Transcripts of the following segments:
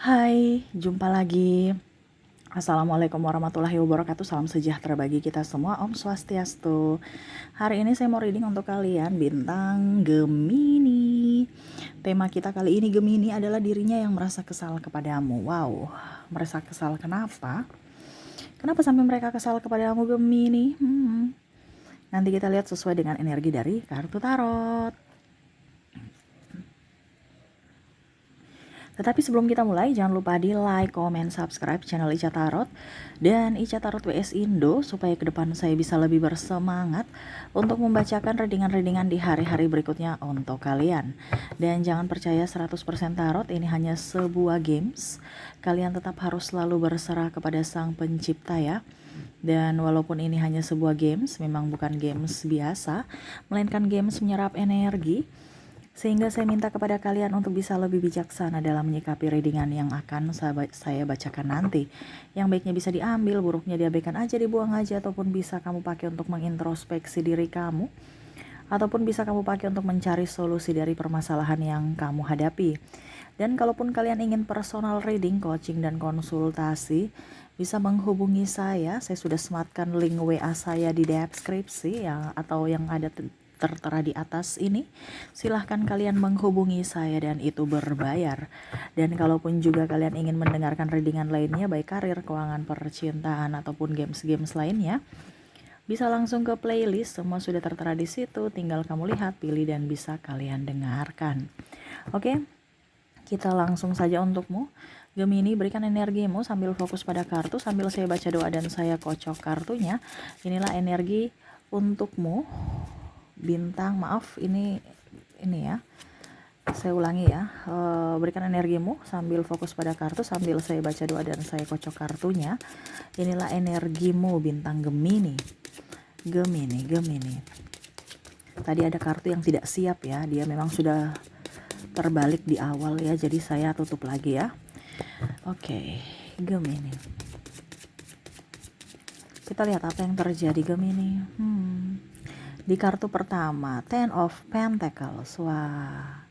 Hai, jumpa lagi. Assalamualaikum warahmatullahi wabarakatuh. Salam sejahtera bagi kita semua. Om Swastiastu. Hari ini saya mau reading untuk kalian bintang Gemini. Tema kita kali ini Gemini adalah dirinya yang merasa kesal kepadamu. Wow, merasa kesal kenapa? Kenapa sampai mereka kesal kepadamu Gemini? Nanti kita lihat sesuai dengan energi dari kartu tarot. Tetapi sebelum kita mulai, jangan lupa di like, comment, subscribe channel Ica Tarot dan Ica Tarot WS Indo supaya ke depan saya bisa lebih bersemangat untuk membacakan readingan-readingan di hari-hari berikutnya untuk kalian. Dan jangan percaya 100% tarot, ini hanya sebuah games. Kalian tetap harus selalu berserah kepada Sang Pencipta ya. Dan walaupun ini hanya sebuah games, memang bukan games biasa, melainkan games menyerap energi. Sehingga saya minta kepada kalian untuk bisa lebih bijaksana dalam menyikapi readingan yang akan saya bacakan nanti. Yang baiknya bisa diambil, buruknya diabaikan aja, dibuang aja, ataupun bisa kamu pakai untuk mengintrospeksi diri kamu. Ataupun bisa kamu pakai untuk mencari solusi dari permasalahan yang kamu hadapi. Dan kalaupun kalian ingin personal reading, coaching, dan konsultasi, bisa menghubungi saya. Saya sudah sematkan link WA saya di deskripsi ya, atau yang ada tertera di atas ini. Silahkan kalian menghubungi saya dan itu berbayar. Dan kalaupun juga kalian ingin mendengarkan readingan lainnya, baik karir, keuangan, percintaan, ataupun games-games lainnya, bisa langsung ke playlist, semua sudah tertera di situ. Tinggal kamu lihat, pilih, dan bisa kalian dengarkan. Oke, kita langsung saja untukmu Gemini, berikan energimu sambil fokus pada kartu, sambil saya baca doa dan saya kocok kartunya. Inilah energi untukmu bintang, maaf ini ya, saya ulangi ya. Berikan energimu sambil fokus pada kartu, sambil saya baca doa dan saya kocok kartunya. Inilah energimu bintang Gemini. Tadi ada kartu yang tidak siap ya, dia memang sudah terbalik di awal ya, jadi saya tutup lagi ya. Oke, Gemini. Kita lihat apa yang terjadi Gemini. Di kartu pertama, Ten of Pentacles. Wah.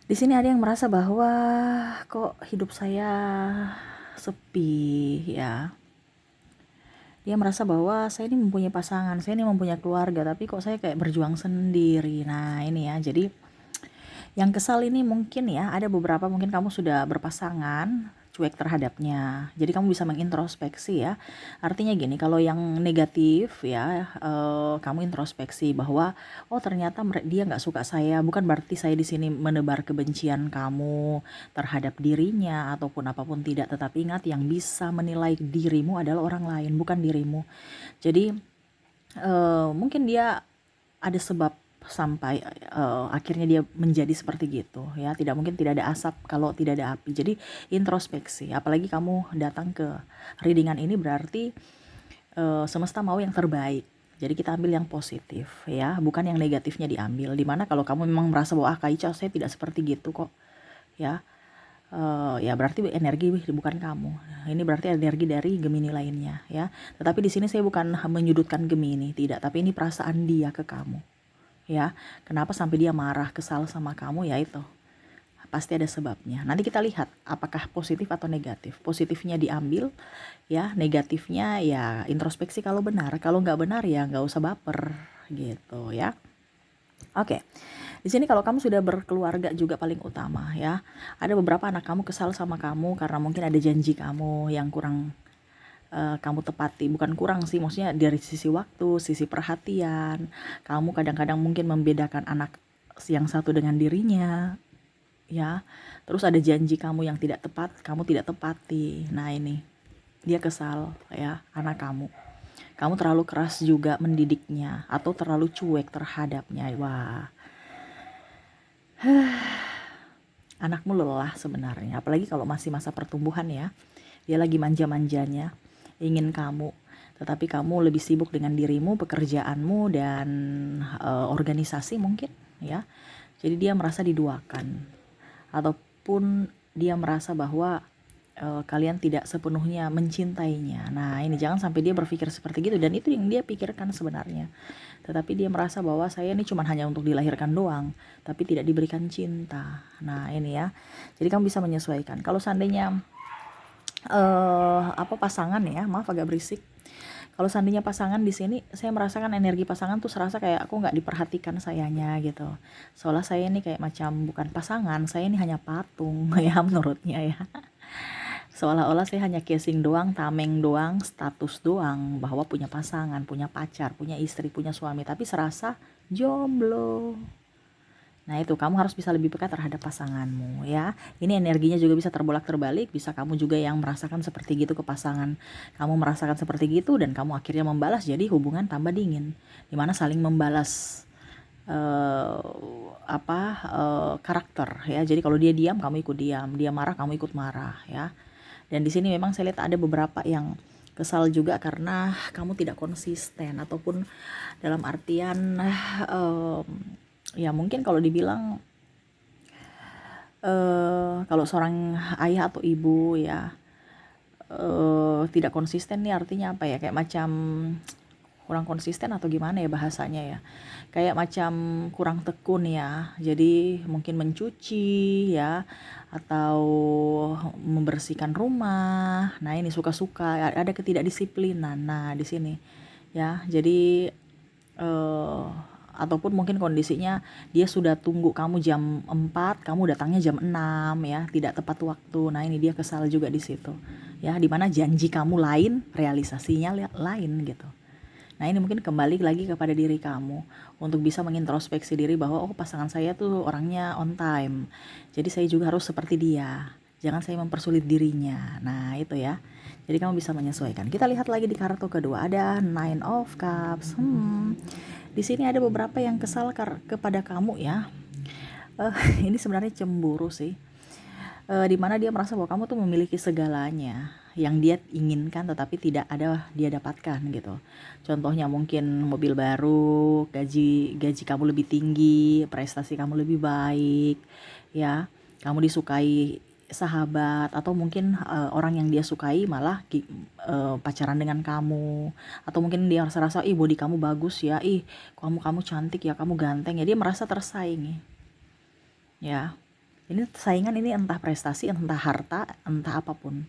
Di sini ada yang merasa bahwa kok hidup saya sepi ya. Dia merasa bahwa saya ini mempunyai pasangan, saya ini mempunyai keluarga, tapi kok saya kayak berjuang sendiri. Nah, ini ya. Jadi yang kesal ini mungkin ya, ada beberapa mungkin kamu sudah berpasangan, cuek terhadapnya. Jadi kamu bisa mengintrospeksi ya. Artinya gini, kalau yang negatif ya, kamu introspeksi bahwa oh ternyata dia nggak suka saya. Bukan berarti saya di sini menebar kebencian kamu terhadap dirinya ataupun apapun, tidak. Tetapi ingat, yang bisa menilai dirimu adalah orang lain, bukan dirimu. Jadi mungkin dia ada sebab sampai akhirnya dia menjadi seperti gitu ya. Tidak mungkin tidak ada asap kalau tidak ada api. Jadi introspeksi, apalagi kamu datang ke readingan ini berarti semesta mau yang terbaik. Jadi kita ambil yang positif ya, bukan yang negatifnya diambil. Dimana kalau kamu memang merasa bahwa Kak Ica, saya tidak seperti gitu kok ya, ya berarti energi bukan kamu. Ini berarti energi dari Gemini lainnya ya. Tetapi di sini saya bukan menyudutkan Gemini, tidak, tapi ini perasaan dia ke kamu. Ya, kenapa sampai dia marah, kesal sama kamu, ya itu pasti ada sebabnya. Nanti kita lihat apakah positif atau negatif. Positifnya diambil ya, negatifnya ya introspeksi kalau benar. Kalau nggak benar ya nggak usah baper gitu ya. Oke, di sini kalau kamu sudah berkeluarga juga paling utama ya. Ada beberapa anak kamu kesal sama kamu karena mungkin ada janji kamu yang kurang kamu tepati. Bukan kurang sih, maksudnya dari sisi waktu, sisi perhatian. Kamu kadang-kadang mungkin membedakan anak yang satu dengan dirinya ya. Terus ada janji kamu yang tidak tepat, kamu tidak tepati. Nah ini, dia kesal ya, anak kamu terlalu keras juga mendidiknya atau terlalu cuek terhadapnya. Wah, anakmu lelah sebenarnya, apalagi kalau masih masa pertumbuhan ya. Dia lagi manja-manjanya ingin kamu, tetapi kamu lebih sibuk dengan dirimu, pekerjaanmu, dan organisasi mungkin ya. Jadi dia merasa diduakan, ataupun dia merasa bahwa kalian tidak sepenuhnya mencintainya. Nah, ini jangan sampai dia berpikir seperti gitu, dan itu yang dia pikirkan sebenarnya. Tetapi dia merasa bahwa saya ini cuma hanya untuk dilahirkan doang, tapi tidak diberikan cinta. Nah, ini ya. Jadi kamu bisa menyesuaikan. Kalau seandainya pasangan ya, maaf agak berisik. Kalau seandainya pasangan di sini, saya merasakan energi pasangan tuh serasa kayak aku nggak diperhatikan sayanya gitu. Soalnya saya ini kayak macam bukan pasangan, saya ini hanya patung ya menurutnya ya. Seolah-olah saya hanya casing doang, tameng doang, status doang bahwa punya pasangan, punya pacar, punya istri, punya suami, tapi serasa jomblo. Nah itu kamu harus bisa lebih peka terhadap pasanganmu ya. Ini energinya juga bisa terbolak-terbalik, bisa kamu juga yang merasakan seperti gitu ke pasangan. Kamu merasakan seperti gitu dan kamu akhirnya membalas, jadi hubungan tambah dingin. Dimana saling membalas karakter ya. Jadi kalau dia diam kamu ikut diam, dia marah kamu ikut marah ya. Dan di sini memang saya lihat ada beberapa yang kesal juga karena kamu tidak konsisten, ataupun dalam artian ya mungkin kalau dibilang kalau seorang ayah atau ibu ya tidak konsisten nih artinya apa ya, kayak macam kurang konsisten atau gimana ya bahasanya ya, kayak macam kurang tekun ya. Jadi mungkin mencuci ya, atau membersihkan rumah. Nah ini suka-suka ada ketidakdisiplinan. Nah di sini ya, jadi ataupun mungkin kondisinya dia sudah tunggu kamu jam 4, kamu datangnya jam 6 ya, tidak tepat waktu. Nah ini dia kesal juga di situ ya, dimana janji kamu lain, realisasinya lain gitu. Nah ini mungkin kembali lagi kepada diri kamu untuk bisa mengintrospeksi diri bahwa oh pasangan saya tuh orangnya on time, jadi saya juga harus seperti dia, jangan saya mempersulit dirinya. Nah itu ya, jadi kamu bisa menyesuaikan. Kita lihat lagi di kartu kedua, ada Nine of Cups. Di sini ada beberapa yang kesal kepada kamu ya. Ini sebenarnya cemburu sih. Dimana dia merasa bahwa kamu tuh memiliki segalanya yang dia inginkan tetapi tidak ada dia dapatkan gitu. Contohnya mungkin mobil baru, gaji kamu lebih tinggi, prestasi kamu lebih baik, ya. Kamu disukai sahabat, atau mungkin orang yang dia sukai malah pacaran dengan kamu, atau mungkin dia rasa-rasa ih body kamu bagus ya, ih kamu cantik ya, kamu ganteng ya, dia merasa tersaingi ya. Ini saingan, ini entah prestasi, entah harta, entah apapun.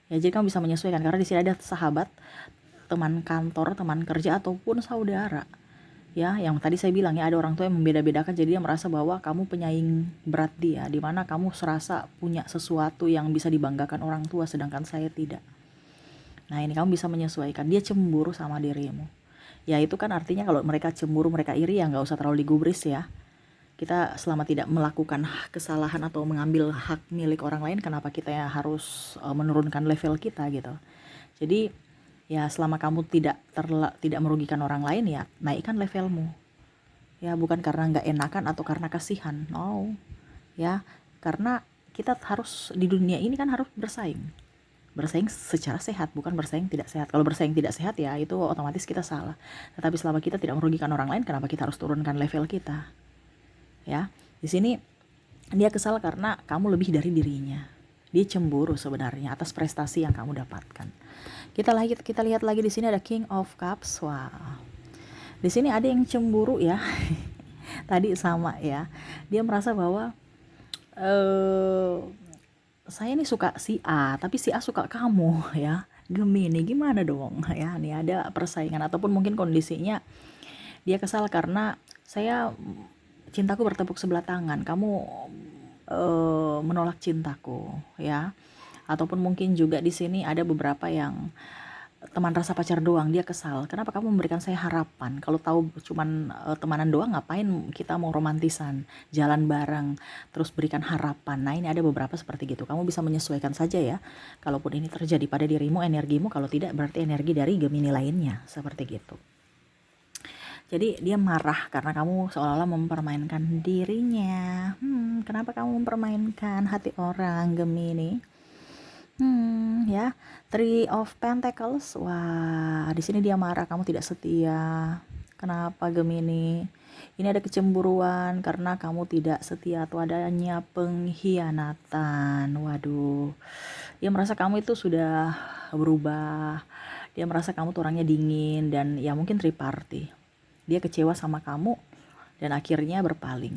Ya jadi kamu bisa menyesuaikan karena di sini ada sahabat, teman kantor, teman kerja, ataupun saudara. Ya, yang tadi saya bilang ya, ada orang tua yang membeda-bedakan, jadi dia merasa bahwa kamu penyaing berat dia, dimana kamu serasa punya sesuatu yang bisa dibanggakan orang tua sedangkan saya tidak. Nah ini kamu bisa menyesuaikan, dia cemburu sama dirimu. Ya itu kan artinya kalau mereka cemburu, mereka iri, ya nggak usah terlalu digubris ya. Kita selama tidak melakukan kesalahan atau mengambil hak milik orang lain, kenapa kita ya harus menurunkan level kita gitu. Jadi ya selama kamu tidak merugikan orang lain, ya naikkan levelmu. Ya bukan karena nggak enakan atau karena kasihan, no. Ya karena kita harus di dunia ini kan harus bersaing secara sehat, bukan bersaing tidak sehat. Kalau bersaing tidak sehat ya itu otomatis kita salah. Tetapi selama kita tidak merugikan orang lain, kenapa kita harus turunkan level kita? Ya, di sini dia kesal karena kamu lebih dari dirinya. Dia cemburu sebenarnya atas prestasi yang kamu dapatkan. Kita lihat lagi di sini ada King of Cups. Wah. Di sini ada yang cemburu ya. Tadi sama ya. Dia merasa bahwa saya ini suka si A, tapi si A suka kamu ya. Gemini gimana dong ya? Nih ada persaingan, ataupun mungkin kondisinya dia kesal karena cintaku bertepuk sebelah tangan, kamu menolak cintaku ya. Ataupun mungkin juga di sini ada beberapa yang teman rasa pacar doang, dia kesal. Kenapa kamu memberikan saya harapan? Kalau tahu cuman temanan doang, ngapain kita mau romantisan, jalan bareng, terus berikan harapan. Nah ini ada beberapa seperti gitu. Kamu bisa menyesuaikan saja ya. Kalaupun ini terjadi pada dirimu, energimu. Kalau tidak, berarti energi dari Gemini lainnya. Seperti gitu. Jadi dia marah karena kamu seolah-olah mempermainkan dirinya. Kenapa kamu mempermainkan hati orang, Gemini? Ya, Three of Pentacles. Wah, di sini dia marah, kamu tidak setia. Kenapa, Gemini? Ini ada kecemburuan karena kamu tidak setia atau adanya pengkhianatan. Waduh, Dia merasa kamu itu sudah berubah, dia merasa kamu tuh orangnya dingin, dan ya mungkin triparty. Dia kecewa sama kamu dan akhirnya berpaling.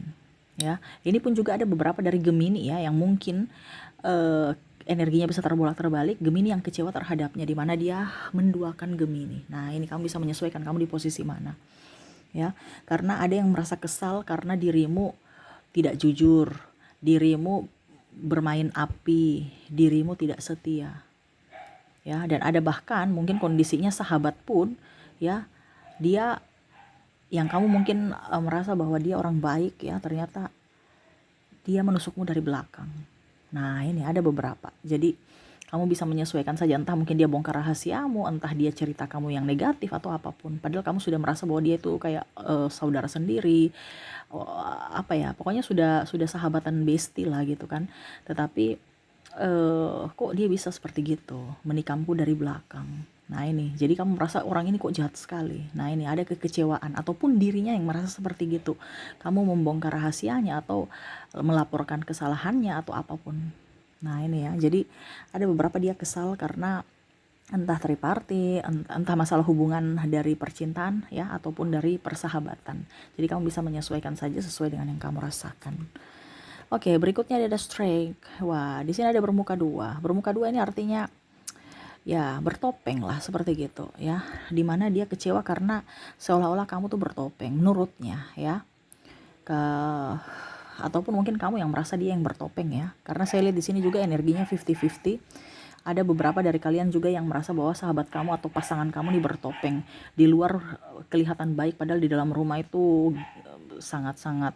Ya, ini pun juga ada beberapa dari Gemini ya, yang mungkin energinya bisa terbolak-terbalik. Gemini yang kecewa terhadapnya, di mana dia menduakan Gemini. Nah, ini kamu bisa menyesuaikan kamu di posisi mana. Ya, karena ada yang merasa kesal karena dirimu tidak jujur, dirimu bermain api, dirimu tidak setia. Ya, dan ada bahkan mungkin kondisinya sahabat pun ya, dia yang kamu mungkin merasa bahwa dia orang baik ya, ternyata dia menusukmu dari belakang. Nah, ini ada beberapa. Jadi kamu bisa menyesuaikan saja, entah mungkin dia bongkar rahasiamu, entah dia cerita kamu yang negatif atau apapun. Padahal kamu sudah merasa bahwa dia itu kayak saudara sendiri, apa ya, pokoknya sudah sahabatan bestie lah gitu kan. Tetapi kok dia bisa seperti gitu, menikamku dari belakang. Nah ini, jadi kamu merasa orang ini kok jahat sekali. Nah ini ada kekecewaan, ataupun dirinya yang merasa seperti gitu. Kamu membongkar rahasianya atau melaporkan kesalahannya atau apapun. Nah ini ya, jadi ada beberapa dia kesal karena entah triparty, entah masalah hubungan dari percintaan ya, ataupun dari persahabatan. Jadi kamu bisa menyesuaikan saja sesuai dengan yang kamu rasakan. Oke, berikutnya ada strike. Wah, di sini ada bermuka dua. Bermuka dua ini artinya ya bertopeng lah, seperti gitu ya. Dimana dia kecewa karena seolah-olah kamu tuh bertopeng menurutnya ya. Ataupun mungkin kamu yang merasa dia yang bertopeng ya. Karena saya lihat di sini juga energinya 50-50. Ada beberapa dari kalian juga yang merasa bahwa sahabat kamu atau pasangan kamu nih bertopeng. Di luar kelihatan baik, padahal di dalam rumah itu sangat-sangat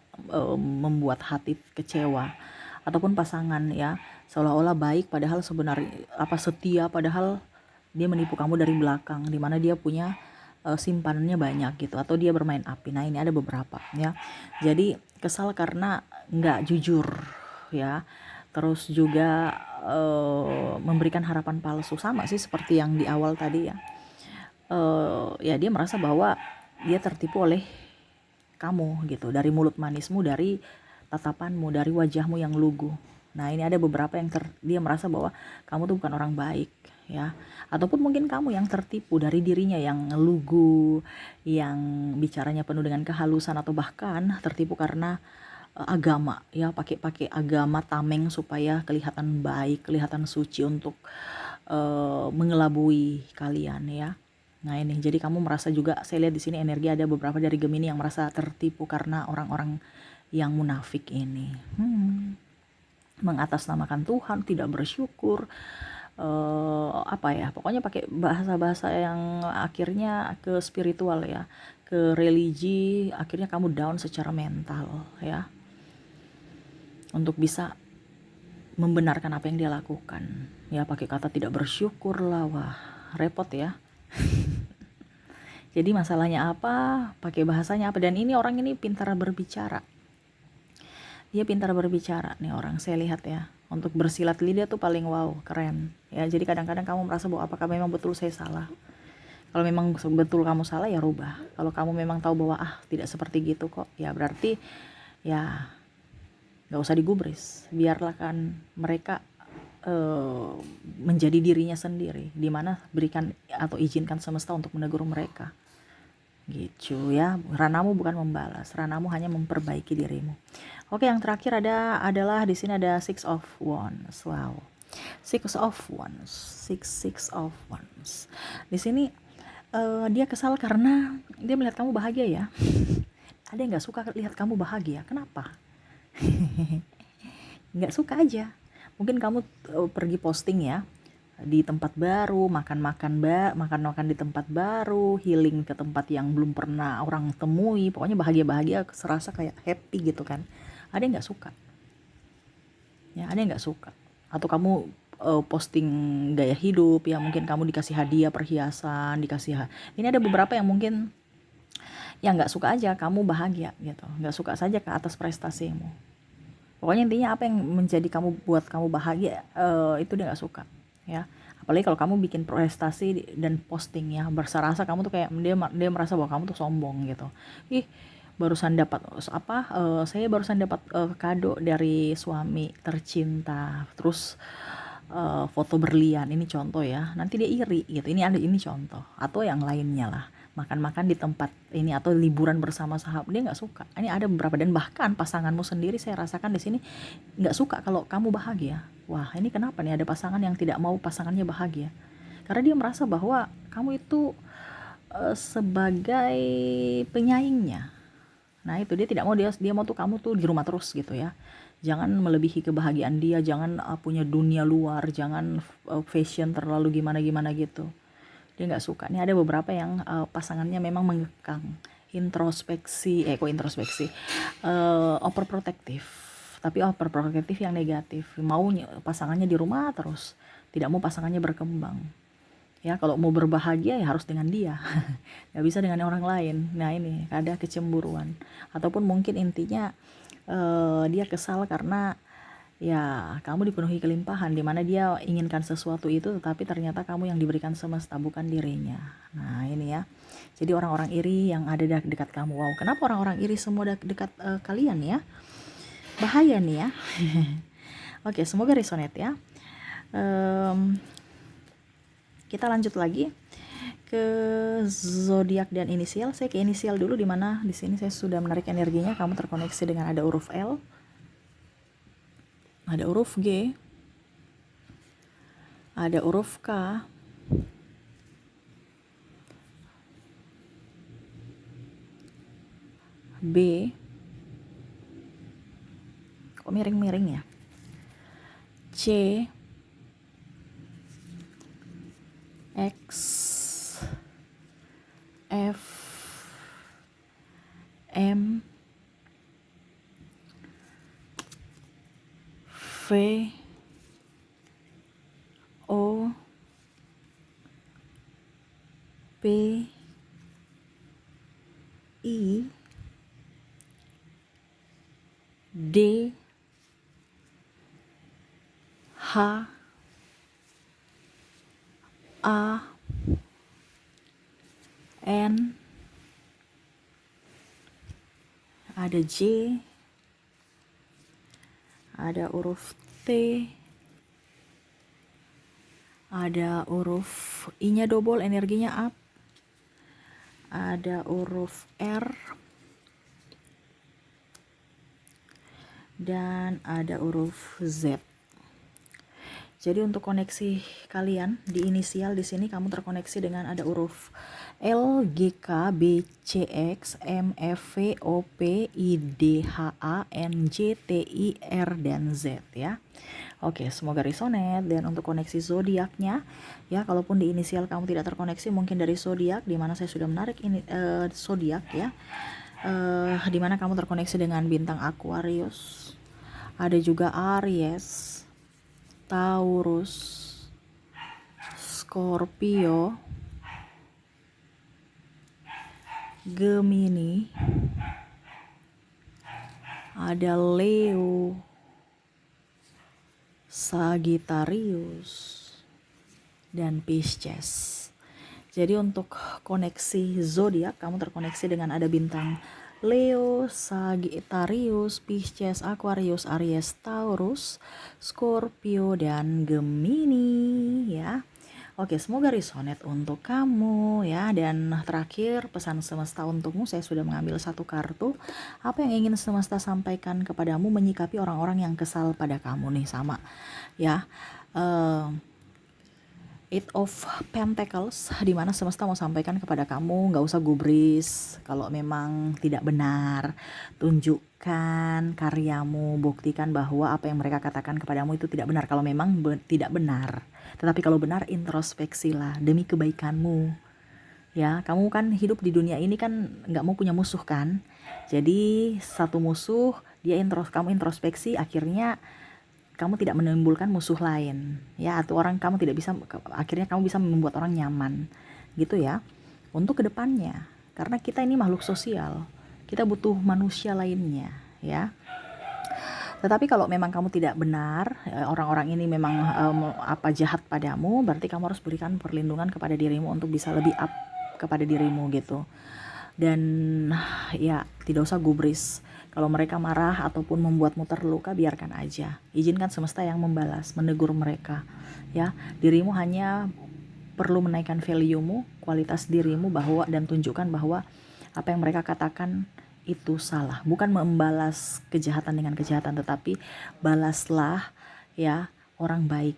membuat hati kecewa. Ataupun pasangan ya, seolah-olah baik padahal sebenarnya setia, padahal dia menipu kamu dari belakang, dimana dia punya simpanannya banyak gitu, atau dia bermain api. Nah ini ada beberapa ya. Jadi kesal karena nggak jujur ya, terus juga memberikan harapan palsu, sama sih seperti yang di awal tadi ya. Ya dia merasa bahwa dia tertipu oleh kamu gitu, dari mulut manismu, dari tatapanmu, dari wajahmu yang lugu. Nah ini ada beberapa yang dia merasa bahwa kamu tuh bukan orang baik ya, ataupun mungkin kamu yang tertipu dari dirinya yang lugu, yang bicaranya penuh dengan kehalusan, atau bahkan tertipu karena agama ya, pakai agama tameng supaya kelihatan baik, kelihatan suci untuk mengelabui kalian ya. Nah ini, jadi kamu merasa juga, saya lihat di sini energi ada beberapa dari Gemini yang merasa tertipu karena orang-orang yang munafik ini. Mengatasnamakan Tuhan, tidak bersyukur, pokoknya pakai bahasa-bahasa yang akhirnya ke spiritual ya, ke religi, akhirnya kamu down secara mental ya, untuk bisa membenarkan apa yang dia lakukan ya, pakai kata tidak bersyukur lah. Wah repot ya. Jadi masalahnya apa, pakai bahasanya apa. Dan ini orang ini pintar berbicara, dia pintar berbicara nih orang, saya lihat ya. Untuk bersilat lidah tuh paling wow, keren ya. Jadi kadang-kadang kamu merasa bahwa apakah memang betul saya salah. Kalau memang betul kamu salah ya rubah. Kalau kamu memang tahu bahwa tidak seperti gitu kok, ya berarti ya gak usah digubris, biarlah kan mereka menjadi dirinya sendiri, dimana berikan atau izinkan semesta untuk menegur mereka gitu ya. Ranamu bukan membalas, ranamu hanya memperbaiki dirimu. Oke, yang terakhir adalah di sini ada Six of Wands. Wow, Six of Wands. Di sini dia kesal karena dia melihat kamu bahagia ya. Ada yang nggak suka lihat kamu bahagia, kenapa? Nggak suka aja. Mungkin kamu pergi posting ya di tempat baru, makan di tempat baru, healing ke tempat yang belum pernah orang temui, pokoknya bahagia-bahagia, serasa kayak happy gitu kan. Ada yang nggak suka ya, ada yang nggak suka. Atau kamu posting gaya hidup ya, mungkin kamu dikasih hadiah perhiasan, ini ada beberapa yang mungkin yang nggak suka aja kamu bahagia gitu, nggak suka saja ke atas prestasimu. Pokoknya intinya apa yang menjadi buat kamu bahagia, itu dia nggak suka ya. Apalagi kalau kamu bikin prestasi dan posting ya, berserasa kamu tuh kayak dia merasa bahwa kamu tuh sombong gitu. Saya barusan dapat kado dari suami tercinta, terus foto berlian, ini contoh ya, nanti dia iri gitu. Ini contoh, atau yang lainnya lah, makan-makan di tempat ini atau liburan bersama sahabat, dia nggak suka. Ini ada beberapa, dan bahkan pasanganmu sendiri saya rasakan di sini nggak suka kalau kamu bahagia. Wah, ini kenapa nih ada pasangan yang tidak mau pasangannya bahagia? Karena dia merasa bahwa kamu itu sebagai penyaingnya. Nah itu dia tidak mau, dia mau tuh kamu tuh di rumah terus gitu ya. Jangan melebihi kebahagiaan dia, jangan punya dunia luar, jangan fashion terlalu gimana-gimana gitu. Dia nggak suka. Ini ada beberapa yang pasangannya memang mengekang, introspeksi, overprotective. Tapi overprotective yang negatif, mau pasangannya di rumah terus, tidak mau pasangannya berkembang. Ya kalau mau berbahagia ya harus dengan dia, nggak bisa dengan orang lain. Nah ini ada kecemburuan, ataupun mungkin intinya dia kesal karena ya kamu dipenuhi kelimpahan, dimana dia inginkan sesuatu itu tetapi ternyata kamu yang diberikan semesta, bukan dirinya. Nah ini ya, jadi orang-orang iri yang ada dekat kamu. Wow, kenapa orang-orang iri semua dekat kalian ya? Bahaya nih ya. Oke, semoga resonate ya. Kita lanjut lagi ke zodiak dan inisial. Saya ke inisial dulu, di mana di sini saya sudah menarik energinya. Kamu terkoneksi dengan ada huruf L, ada huruf G, ada huruf K, B, kok miring-miring ya, C, X, F, M, V, O, P, I, D, H, A, N, ada J, ada huruf T, ada huruf I-nya double, energinya up, ada huruf R, dan ada huruf Z. Jadi untuk koneksi kalian di inisial di sini kamu terkoneksi dengan ada huruf L, G, K, B, C, X, M, F, V, O, P, I, D, H, A, N, J, T, I, R, dan Z ya. Oke, semoga resonate. Dan untuk koneksi zodiaknya ya, kalaupun di inisial kamu tidak terkoneksi, mungkin dari zodiak, di mana saya sudah menarik ini zodiak ya. Di mana kamu terkoneksi dengan bintang Aquarius. Ada juga Aries, Taurus, Scorpio, Gemini, ada Leo, Sagittarius, dan Pisces. Jadi untuk koneksi zodiak kamu terkoneksi dengan ada bintang Leo, Sagittarius, Pisces, Aquarius, Aries, Taurus, Scorpio, dan Gemini ya. Oke, semoga resonate untuk kamu ya. Dan terakhir, pesan semesta untukmu, saya sudah mengambil satu kartu. Apa yang ingin semesta sampaikan kepadamu menyikapi orang-orang yang kesal pada kamu nih, sama ya. Eight of Pentacles, di mana semesta mau sampaikan kepada kamu, nggak usah gubris. Kalau memang tidak benar, tunjukkan karyamu, buktikan bahwa apa yang mereka katakan kepadamu itu tidak benar. Kalau memang tidak benar, tetapi kalau benar, introspeksilah demi kebaikanmu. Ya, kamu kan hidup di dunia ini kan nggak mau punya musuh kan. Jadi satu musuh, kamu introspeksi, akhirnya kamu tidak menimbulkan musuh lain ya, atau orang kamu tidak bisa, akhirnya kamu bisa membuat orang nyaman gitu ya untuk kedepannya, karena kita ini makhluk sosial, kita butuh manusia lainnya ya. Tetapi kalau memang kamu tidak benar, orang-orang ini memang jahat padamu, berarti kamu harus berikan perlindungan kepada dirimu untuk bisa lebih up kepada dirimu gitu. Dan ya tidak usah gubris, Kalau mereka marah ataupun membuatmu terluka, biarkan aja. Izinkan semesta yang membalas, menegur mereka. Ya, dirimu hanya perlu menaikkan value-mu, kualitas dirimu bahwa dan tunjukkan bahwa apa yang mereka katakan itu salah. Bukan membalas kejahatan dengan kejahatan, tetapi balaslah ya orang baik.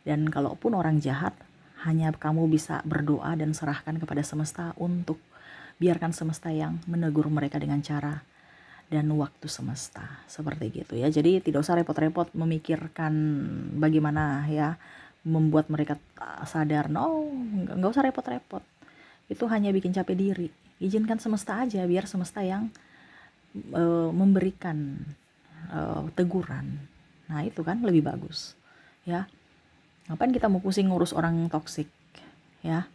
Dan kalaupun orang jahat, hanya kamu bisa berdoa dan serahkan kepada semesta untuk biarkan semesta yang menegur mereka dengan cara dan waktu semesta, seperti gitu ya. Jadi tidak usah repot-repot memikirkan bagaimana ya membuat mereka sadar. No, nggak usah repot-repot, itu hanya bikin capek diri. Izinkan semesta aja, biar semesta yang memberikan teguran. Nah itu kan lebih bagus ya. Ngapain kita mau pusing ngurus orang toksik ya.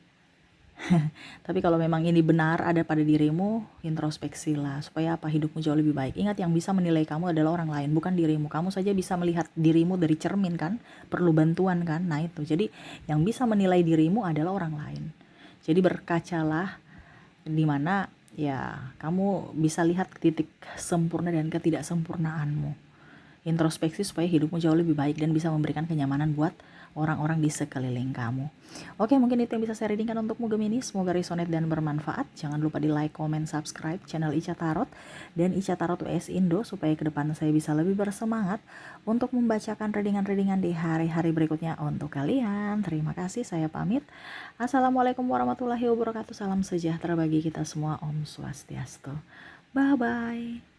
Tapi kalau memang ini benar ada pada dirimu, introspeksilah supaya apa, hidupmu jauh lebih baik. Ingat, yang bisa menilai kamu adalah orang lain, bukan dirimu. Kamu saja bisa melihat dirimu dari cermin kan, perlu bantuan kan. Nah itu, jadi yang bisa menilai dirimu adalah orang lain. Jadi berkacalah di mana ya kamu bisa lihat titik sempurna dan ketidaksempurnaanmu. Introspeksi supaya hidupmu jauh lebih baik dan bisa memberikan kenyamanan buat orang-orang di sekeliling kamu. Oke, mungkin itu yang bisa saya readingkan untukmu Gemini. Semoga resonate dan bermanfaat. Jangan lupa di like, comment, subscribe channel Ica Tarot dan Ica Tarot US Indo supaya ke depan saya bisa lebih bersemangat untuk membacakan readingan-readingan di hari-hari berikutnya untuk kalian. Terima kasih, saya pamit. Assalamualaikum warahmatullahi wabarakatuh. Salam sejahtera bagi kita semua. Om Swastiastu. Bye-bye.